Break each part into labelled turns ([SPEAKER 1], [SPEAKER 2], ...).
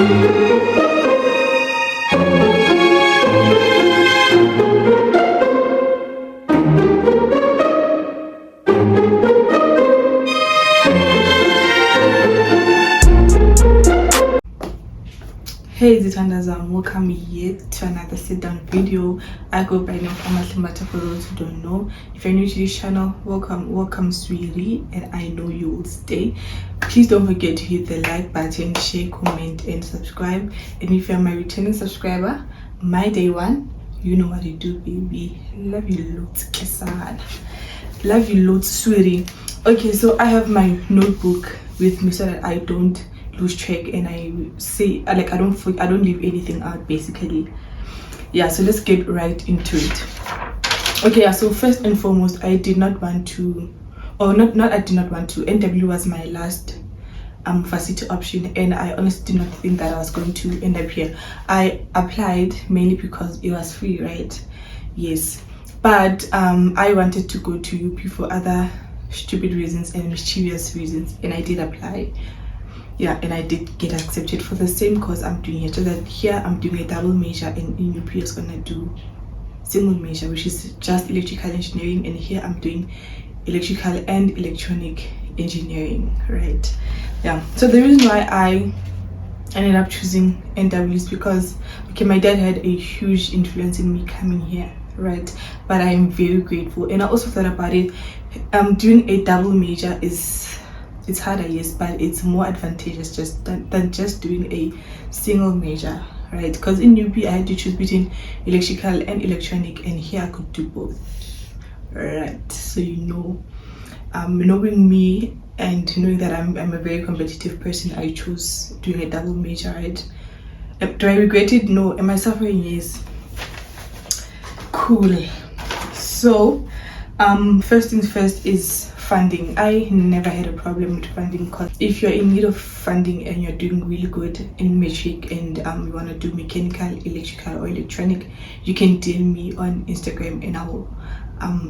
[SPEAKER 1] Hey Zitandazam, welcome yet to another sit down video. I go by name Limbata for those who don't know. If you're new to this channel, welcome sweetie, and I know you will stay. Please don't forget to hit the like button, share, comment and subscribe. And if you're my returning subscriber, my day one, you know what you do, baby. Love you loads, Kesan. Love you loads, sweetie. Okay, so I have my notebook with me so that I don't lose track and I say like I don't leave anything out basically. Yeah, so let's get right into it. Okay, yeah, so first and foremost, I did not want to, or not I did not want to. NW was my last Varsity option, and I honestly did not think that I was going to end up here. I applied mainly because it was free, right? Yes, but I wanted to go to UP for other stupid reasons and mischievous reasons, and I did apply. Yeah, and I did get accepted for the same course I'm doing here. So that here I'm doing a double major, and in UP I was gonna do single major, which is just electrical engineering, and here I'm doing electrical and electronic engineering, right? Yeah, so the reason why I ended up choosing NW is because, okay, my dad had a huge influence in me coming here, right? But I am very grateful, and I also thought about it. Doing a double major it's harder, yes, but it's more advantageous than just doing a single major, right? Because in UP I had to choose between electrical and electronic, and here I could do both, right? So knowing me and knowing that I'm a very competitive person, I chose doing a double major, right? Do I regret it? No. Am I suffering? Yes. Cool. So first things first is funding. I never had a problem with funding, because if you're in need of funding and you're doing really good in matric and you want to do mechanical, electrical or electronic, you can DM me on Instagram and I will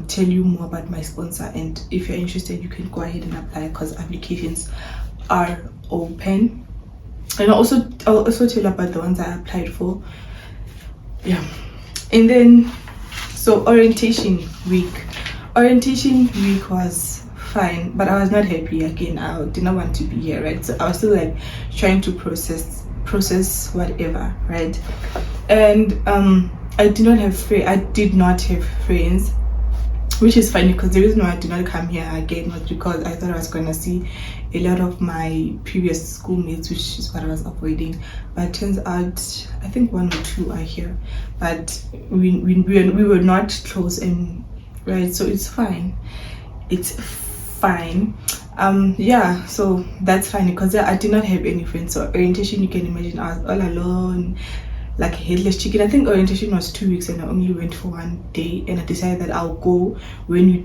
[SPEAKER 1] tell you more about my sponsor. And if you're interested, you can go ahead and apply, because applications are open. And I'll also tell you about the ones I applied for. Yeah. And then so orientation week was fine, but I was not happy. Again, I did not want to be here, right? So I was still like trying to process whatever, right? And I did not have friends, which is funny, because the reason why I did not come here again was because I thought I was going to see a lot of my previous schoolmates, which is what I was avoiding. But it turns out I think one or two are here, but we were not close, and right, so it's fine. Yeah, so that's fine, because I did not have any friends. So orientation, you can imagine, I was all alone like a headless chicken. I think orientation was 2 weeks and I only went for 1 day, and I decided that I'll go when we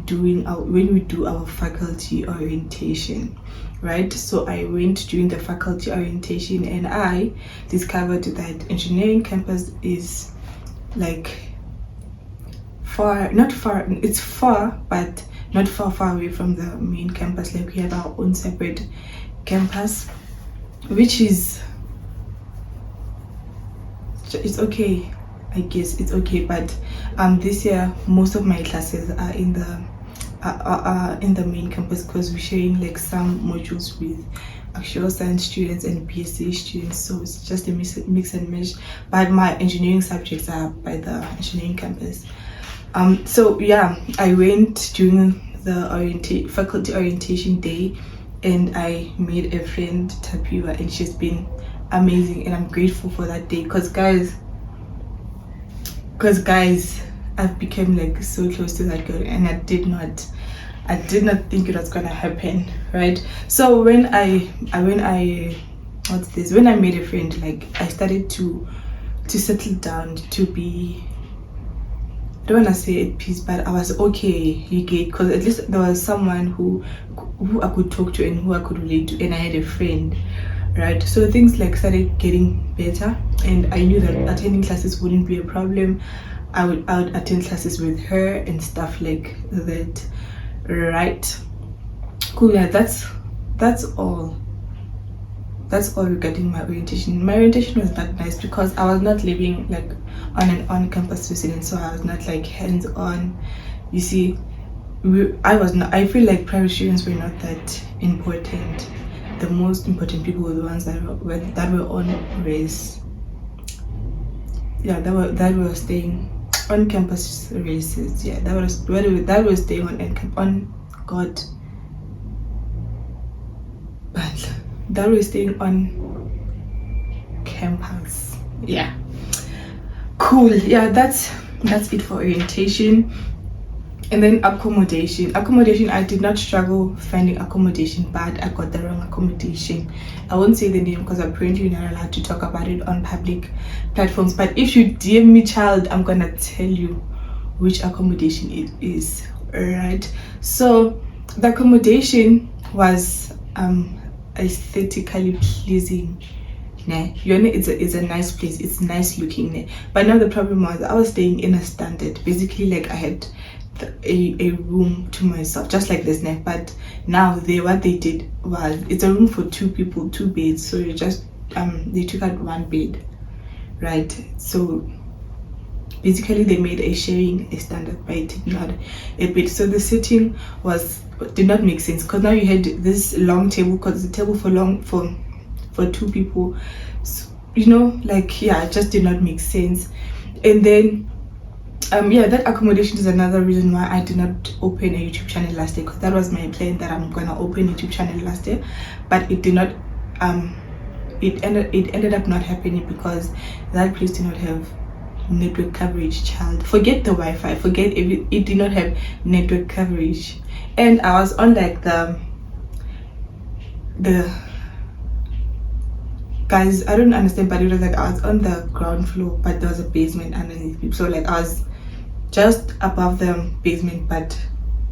[SPEAKER 1] do our faculty orientation, right? So I went during the faculty orientation, and I discovered that engineering campus is like it's far, but not far away from the main campus. Like, we have our own separate campus, which is, it's okay, I guess it's okay. But this year most of my classes are in the main campus, because we're sharing like some modules with actual science students and BSc students, so it's just a mix and match. But my engineering subjects are by the engineering campus. So yeah, I went during the faculty orientation day, and I made a friend, Tapiwa, and she's been amazing, and I'm grateful for that day, because guys, I've become like so close to that girl, and I did not think it was gonna happen, right? So when I made a friend, like, I started to settle down, to be, I don't want to say at peace, but I was okay, you get, because at least there was someone who I could talk to and who I could relate to, and I had a friend, right? So things like started getting better, and I knew that attending classes wouldn't be a problem. I would attend classes with her and stuff like that, right? Cool. Yeah, that's all. that's all regarding my orientation. My orientation was not nice because I was not living like on an on-campus residence, so I was not like hands-on. You see, I feel like private students were not that important. The most important people were the ones that were on race. Yeah, that were staying on campus races. Yeah, that was staying on God. But that was staying on campus. Yeah, cool. Yeah, that's it for orientation. And then accommodation. I did not struggle finding accommodation, but I got the wrong accommodation. I won't say the name because apparently you're not allowed to talk about it on public platforms, but if you DM me, child, I'm gonna tell you which accommodation it is. Alright, so the accommodation was aesthetically pleasing. Nah, it's a nice place, it's nice looking. Nah. But now the problem was I was staying in a standard. Basically, like I had a room to myself, just like this. Nah. But now what they did was it's a room for 2 people, 2 beds. So you just they took out 1 bed, right? So basically they made a sharing a standard by taking out a bed. So the sitting did not make sense because now you had this long table, because the table for 2 people, so, like, yeah, it just did not make sense. And then that accommodation is another reason why I did not open a YouTube channel last year, because that was my plan, that I'm gonna open a YouTube channel last year, but it did not it ended up not happening because that place did not have network coverage. Child, forget the Wi-Fi, forget it did not have network coverage. And I was on like the guys, I don't understand, but it was like I was on the ground floor, but there was a basement underneath me. So like I was just above the basement, but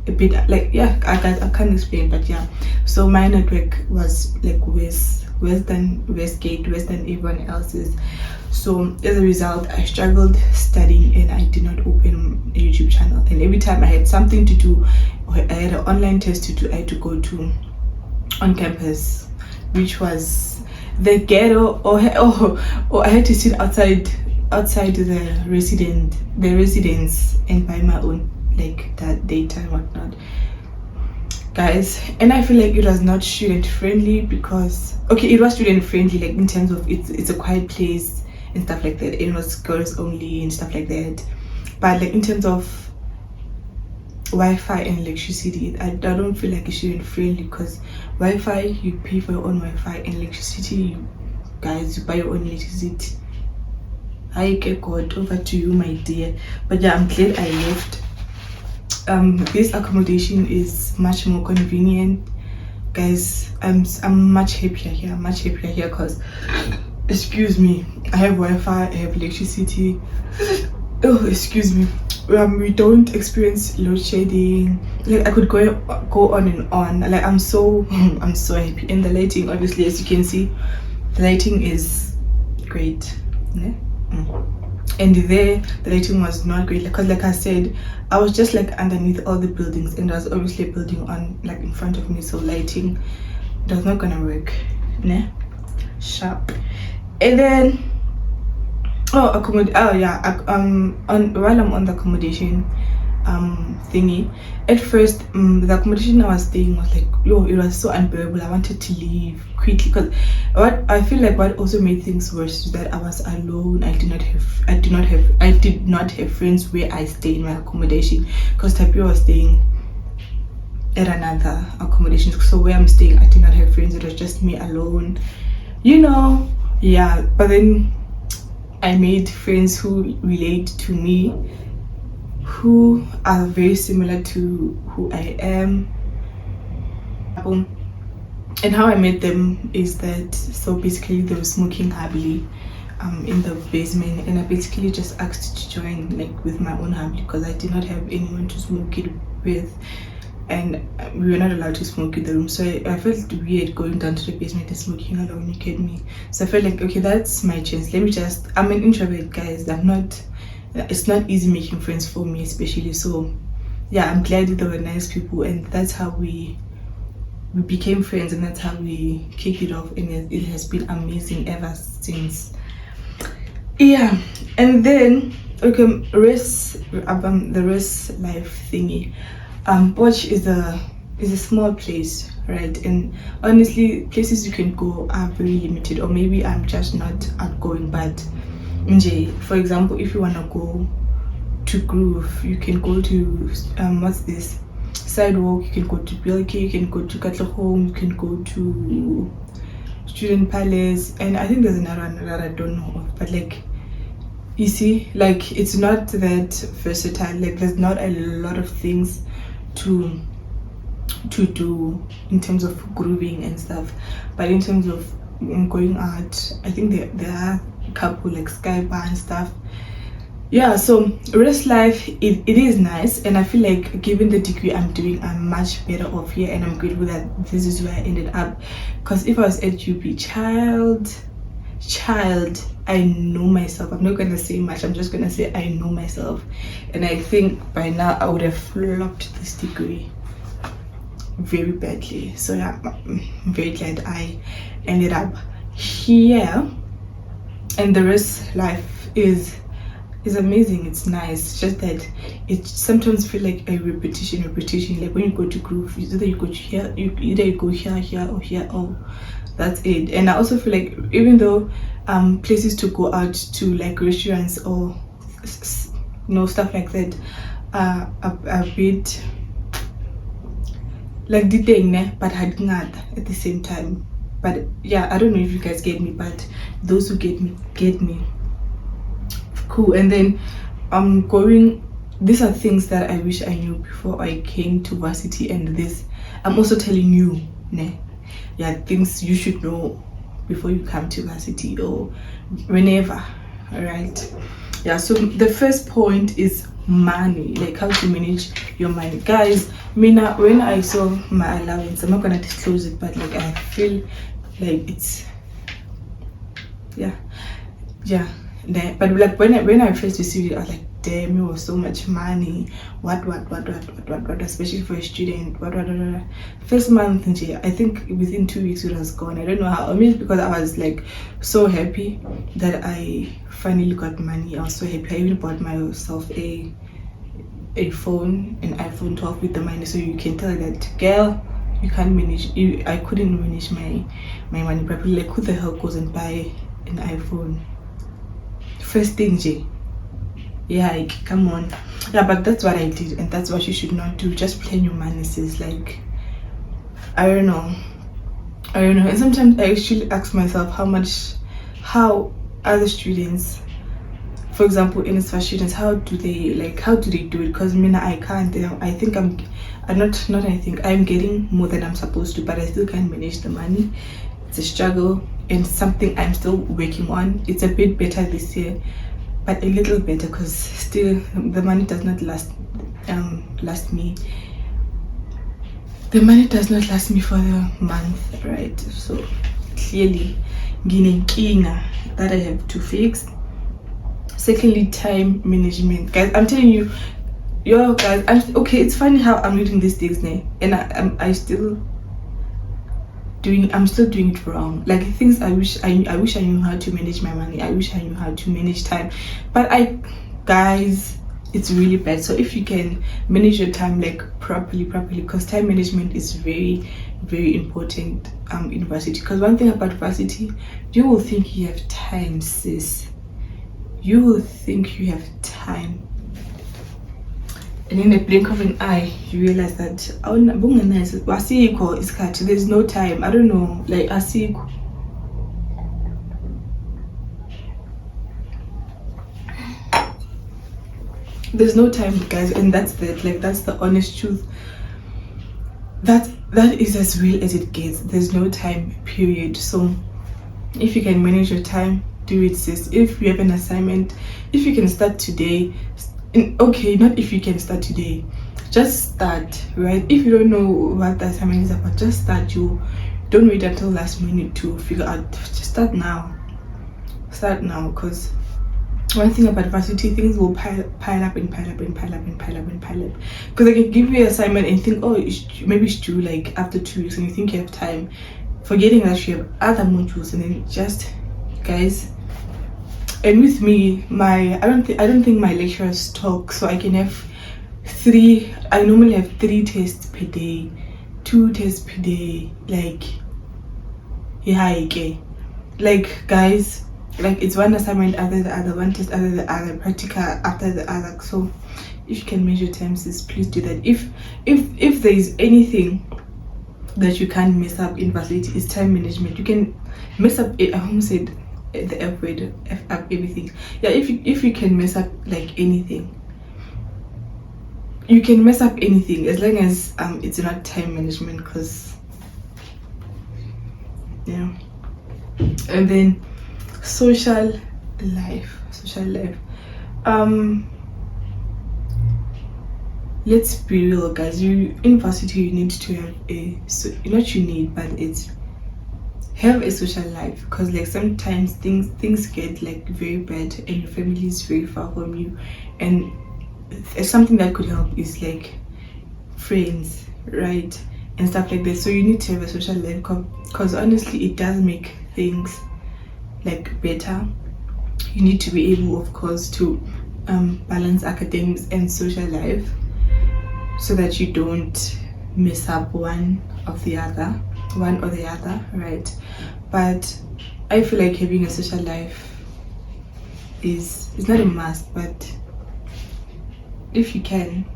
[SPEAKER 1] a bit like, yeah, I can't explain, but yeah. So my network was like Westgate, worse than everyone else's. So as a result, I struggled studying and I did not open a YouTube channel. And every time I had something to do, or I had an online test to do, I had to go to on campus, which was the ghetto, or I had to sit outside the residence and buy my own like that data and whatnot, guys. And I feel like it was not student friendly, because okay, it was student friendly like in terms of it's a quiet place and stuff like that, it was girls only and stuff like that, but like in terms of Wi-Fi and electricity, I don't feel like it's student friendly, because Wi-Fi, you pay for your own Wi-Fi, and electricity, you buy your own electricity. I get God, over to you, my dear. But yeah, I'm glad I left. This accommodation is much more convenient, guys. I'm much happier here because, excuse me, I have Wi-Fi, I have electricity. Oh, excuse me. We don't experience load shedding. Like I could go on and on. Like I'm so happy. And the lighting, obviously, as you can see, the lighting is great. Yeah? And there the lighting was not great, because like I said, I was just like underneath all the buildings, and there was obviously a building on like in front of me, so lighting was not gonna work. Nah? Sharp. And then while I'm on the accommodation thingy, at first the accommodation I was staying was like, it was so unbearable. I wanted to leave quickly, because what also made things worse is that I was alone. I did not have friends where I stayed in my accommodation, because Tapio was staying at another accommodation. So where I'm staying, I did not have friends. It was just me alone, yeah. But then I made friends who relate to me, who are very similar to who I am. And how I met them is that, so basically they were smoking happily in the basement, and I basically just asked to join like with my own family, because I did not have anyone to smoke it with, and we were not allowed to smoke in the room. So I felt weird going down to the basement and smoking alone, you get me? So I felt like, okay, that's my chance. I'm an introvert, guys. It's not easy making friends for me, especially. So yeah, I'm glad they were nice people, and that's how we we became friends, and that's how we kicked it off, and it has been amazing ever since. Yeah. And then okay, the rest life thingy. Watch is a small place, right? And honestly, places you can go are very limited, or maybe I'm just not outgoing. But for example, if you want to go to Groove, you can go to what's this, Sidewalk, you can go to Bilki, you can go to Katlehong, you can go to Student Palace, and I think there's another one that I don't know of. But like, you see, like, it's not that versatile. Like, there's not a lot of things to do in terms of grooving and stuff. But in terms of going out, I think there are a couple like Sky Bar and stuff. Yeah, so rest life, it is nice, and I feel like given the degree I'm doing, I'm much better off here, and I'm grateful that this is where I ended up. Because if I was at UP, child, I know myself. I'm not gonna say much, I'm just gonna say I know myself. And I think by now I would have flopped this degree very badly. So yeah, I'm very glad I ended up here. And the rest life is amazing. It's nice. It's just that it sometimes feel like a repetition. Like when you go to Groove, either you go to here, either you go here or here, or that's it. And I also feel like even though places to go out to, like restaurants or stuff like that, are a bit like the thing, but had not at the same time. But yeah, I don't know if you guys get me, but those who get me. Cool. And then these are things that I wish I knew before I came to Varsity, and this I'm also telling you, yeah, things you should know before you come to Varsity or whenever. All right. Yeah, so the first point is money, like how to manage your money. Guys, Mina, when I saw my allowance, I'm not gonna disclose it, but like I feel like it's yeah. But like when I first received it, I was like, damn, it was so much money. What, especially for a student. What. First month, I think within 2 weeks it was gone. I don't know how. I mean, because I was like so happy that I finally got money. I was so happy. I even bought myself a phone, an iPhone 12 with the money. So you can tell that, girl, you can't manage. I couldn't manage my money properly. Like, who the hell goes and buy an iPhone? First thing, yeah, like, come on. Yeah, but that's what I did, and that's what you should not do. Just plan your money, sis. Like, I don't know. And sometimes I actually ask myself how other students, for example, NSFA students, how do they do it? Because I can't. I'm getting more than I'm supposed to, but I still can't manage the money. It's a struggle and something I'm still working on. It's a bit better this year, but a little better, because still the money does not last me. The money does not last me for the month, right? So clearly, kinga that I have to fix. Secondly, time management, guys. I'm telling you, guys. It's funny how I'm reading these things now, and I'm still doing it wrong. Like, things I wish I knew how to manage my money. I wish I knew how to manage time, but guys, it's really bad. So if you can manage your time like properly, because time management is very, very important in Varsity. Because one thing about Varsity, you will think you have time, sis. You will think you have time, and in the blink of an eye you realize that there's no time. I don't know, like, there's no time, guys, and that's the honest truth. That is as real as it gets. There's no time, period. So if you can manage your time, do it, sis. If you have an assignment, if you can start today, not if you can start today, just start, right? If you don't know what the assignment is about, just start. You don't wait until last minute to figure out. Just start now, because one thing about varsity, things will pile up and pile up and pile up and pile up and pile up. Because I can give you an assignment and think, oh, maybe it's due like after 2 weeks, and you think you have time, forgetting that you have other modules, and then just, guys. And with me, I don't think my lecturers talk, so I can have I normally have 3 tests per day, 2 tests per day, like, yeah, okay. Like, guys, like, it's one assignment after the other, one test after the other, practical after the other. So if you can measure times, please do that. If there is anything that you can't mess up in varsity, it's time management. You can mess up it. I almost said the F word, F up everything. Yeah, if you can mess up like anything, you can mess up anything as long as it's not time management. Because yeah. And then social life, let's be real, guys. In varsity, you need to have have a social life, because like sometimes things get like very bad and your family is very far from you, and something that could help is like friends, right, and stuff like that. So you need to have a social life, because honestly it does make things like better. You need to be able, of course, to balance academics and social life, so that you don't mess up one or the other, right? But I feel like having a social life is not a must, but if you can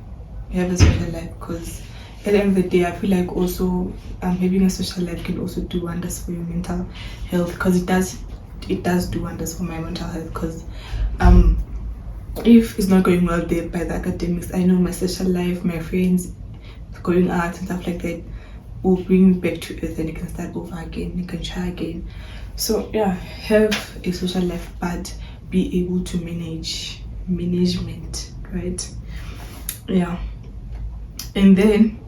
[SPEAKER 1] have a social life, because at the end of the day, I feel like also having a social life can also do wonders for your mental health, because it does do wonders for my mental health. Because if it's not going well there by the academics, I know my social life, my friends, going out and stuff like that will bring me back to earth, and you can start over again, you can try again. So yeah, have a social life, but be able to management, right? Yeah. And then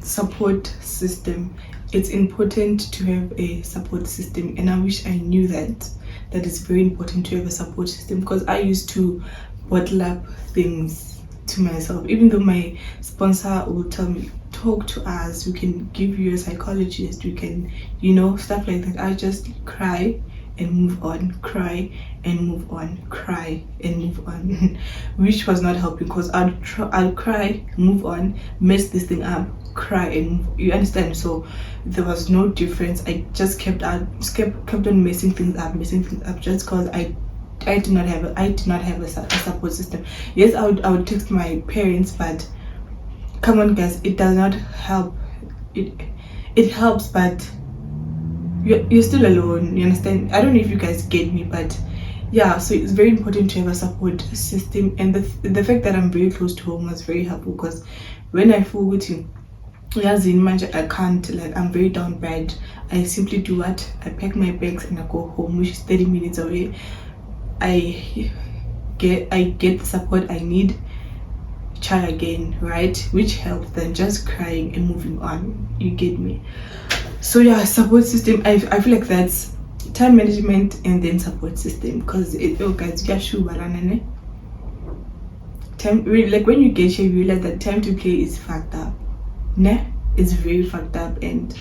[SPEAKER 1] support system. It's important to have a support system, and I wish I knew that it's very important to have a support system, because I used to bottle up things to myself, even though my sponsor will tell me, talk to us, we can give you a psychologist, we can, stuff like that. I just cry and move on, cry and move on, cry and move on, which was not helping, because I'll cry, move on, mess this thing up, cry and move, you understand? So there was no difference. I just kept on messing things up, just because I did not have a support system. Yes, I would text my parents, but come on, guys, it does not help. It helps, but you're still alone, you understand? I don't know if you guys get me, but yeah, so it's very important to have a support system. And the fact that I'm very close to home was very helpful, because when I feel with you, I can't, like, I'm very down bad, I simply do what? I pack my bags and I go home, which is 30 minutes away. I get the support I need, try again, right? Which helps than just crying and moving on, you get me? So yeah, support system, I feel like that's time management and then support system, because guys, like when you get here, you realize that time to play is fucked up. It's very fucked up, and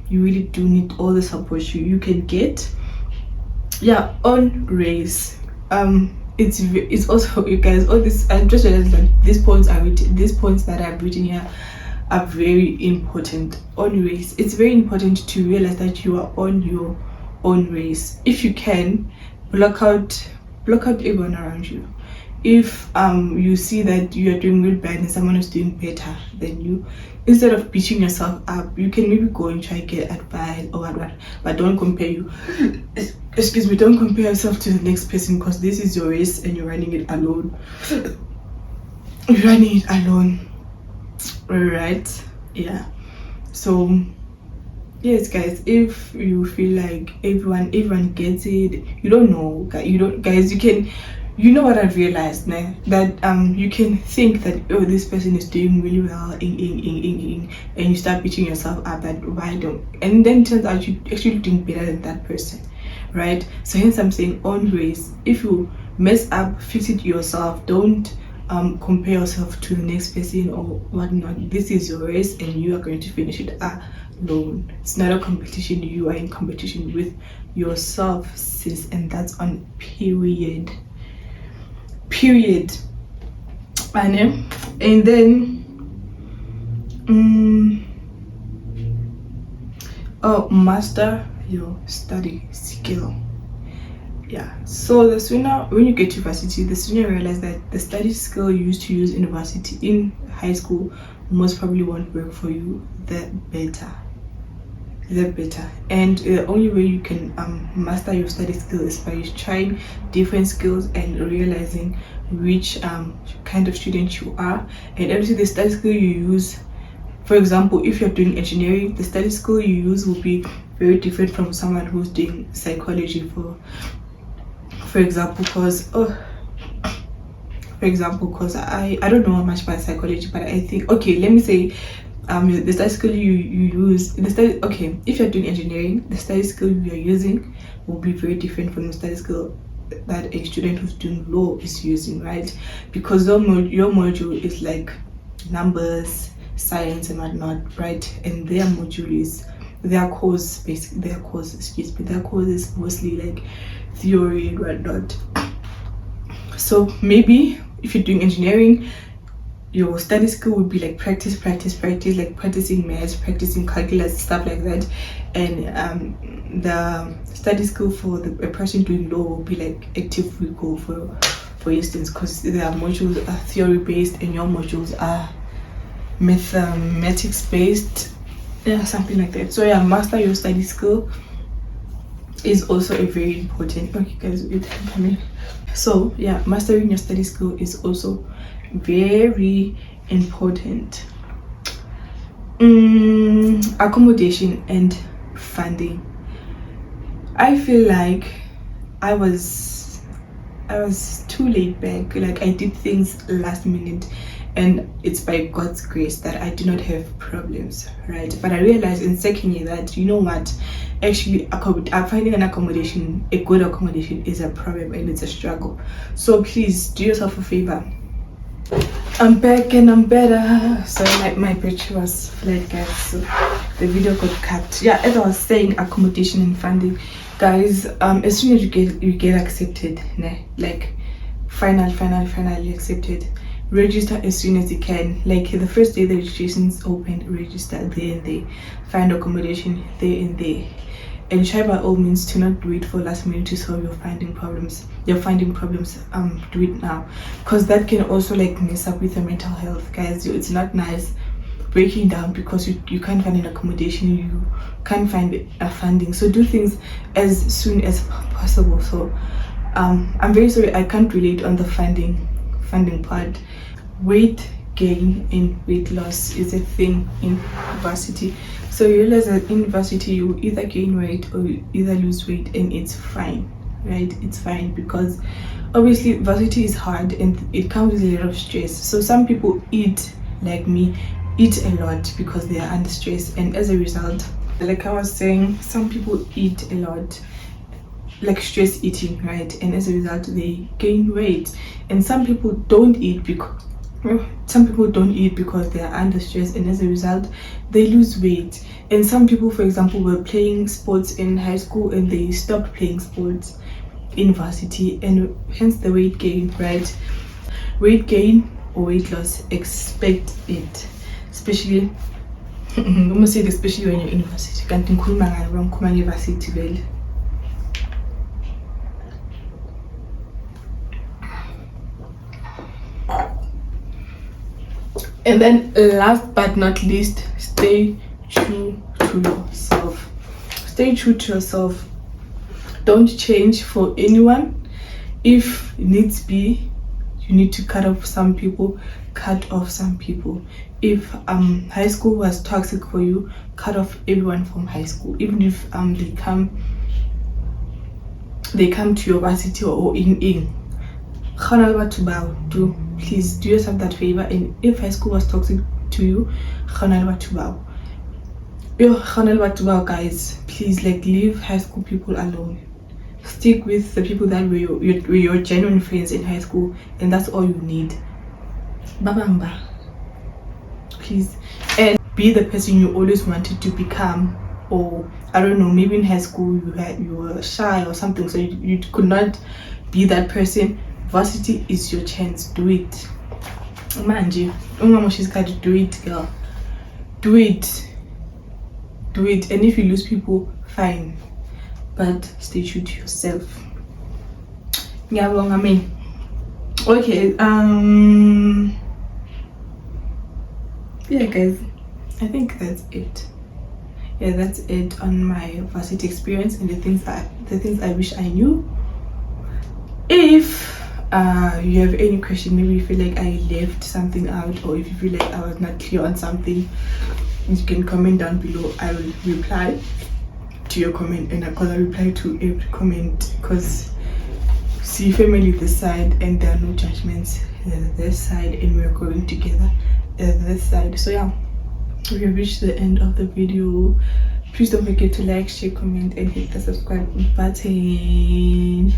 [SPEAKER 1] you really do need all the support you can get. Yeah, on race, it's also, you guys, all this, I just realized that these points that I've written here are very important. On race, it's very important to realize that you are on your own race. If you can, block out everyone around you. If you see that you are doing real bad and someone is doing better than you, instead of beating yourself up, you can maybe go and try to get advice or whatever, but don't compare don't compare yourself to the next person, because this is your race and you're running it alone. Right? Yeah. So yes, guys, if you feel like everyone gets it, you don't know, guys, you know what I've realized now, that you can think that, oh, this person is doing really well, and you start beating yourself up, that why don't, and then it turns out you actually doing better than that person, right? So hence I'm saying own race. If you mess up, fix it yourself. Don't compare yourself to the next person or whatnot. This is your race and you are going to finish it alone. It's not a competition. You are in competition with yourself, sis, and that's on period. And then master your study skill. Yeah, so the sooner when you get to varsity, the sooner you realize that the study skill you used to use in varsity in high school most probably won't work for you. The better. And the only way you can master your study skill is by trying different skills and realizing which kind of student you are. And obviously the study skill you use, for example, if you're doing engineering, the study skill you use will be very different from someone who's doing psychology, for example, because I don't know much about psychology, but I think, okay, let me say the study skill you use if you're doing engineering, the study skill you're using will be very different from the study skill that a student who's doing law is using, right? Because your module is like numbers, science and whatnot, right? And their module is their course is mostly like theory and whatnot. So maybe if you're doing engineering, your study skill would be like practice, like practicing maths, practicing calculus, stuff like that. And the study skill for a person doing law will be like active recall, for instance, because their modules are theory based and your modules are mathematics based, something like that. So yeah, master your study skill is also a very important. Okay guys, wait a minute. So yeah, mastering your study skill is also very important. Accommodation and funding. I feel like I was too laid back. Like I did things last minute, and it's by God's grace that I do not have problems, right? But I realized in second year that, you know what, actually finding an accommodation, a good accommodation, is a problem and it's a struggle. So please do yourself a favor. I'm back and I'm better. So my battery was flat, guys, so the video got cut. Yeah, as I was saying, accommodation and funding, guys. As soon as you get accepted, like finally accepted, register as soon as you can. Like the first day the registration is open, register there and there, find accommodation there and there, and try by all means to not wait for last minute to solve your finding problems. Do it now, because that can also like mess up with your mental health, guys. It's not nice breaking down because you can't find an accommodation, you can't find a funding. So do things as soon as possible. So I'm very sorry I can't relate on the funding part. Weight gain and weight loss is a thing in varsity. So you realize that in varsity you either gain weight or you either lose weight, and it's fine, right? It's fine, because obviously varsity is hard and it comes with a lot of stress. So some people eat, like me, eat a lot because they are under stress, and as a result, like I was saying, some people eat a lot, like stress eating, right? And as a result they gain weight. And some people don't eat because they are under stress, and as a result they lose weight. And some people, for example, were playing sports in high school and they stopped playing sports in varsity, and hence the weight gain, right? Weight gain or weight loss, expect it, especially especially when you're in varsity. Kanti ngikhuluma ngevarsity vele. And then last but not least, stay true to yourself. Stay true to yourself. Don't change for anyone. If needs be, you need to cut off some people. If high school was toxic for you, cut off everyone from high school. Even if they come to your varsity or in please do yourself that favor. And if high school was toxic to you, guys, please, like, leave high school people alone. stick with the people that were your genuine friends in high school, and that's all you need. Babamba, please. And be the person you always wanted to become. Or I don't know, maybe in high school you were shy or something, so you could not be that person. Varsity is your chance. Do it. Manje, she's got to do it, girl. Do it. Do it. And if you lose people, fine, but stay true to yourself. Yeah, well, I mean, okay. Yeah, guys, I think that's it. Yeah, that's it on my varsity experience and the things I wish I knew. If you have any question, maybe you feel like I left something out, or if you feel like I was not clear on something, you can comment down below. I will reply to your comment, and I reply to every comment, because see, family this side and there are no judgments this side, and we're growing together this side. So yeah, we have reached the end of the video. Please don't forget to like, share, comment, and hit the subscribe button.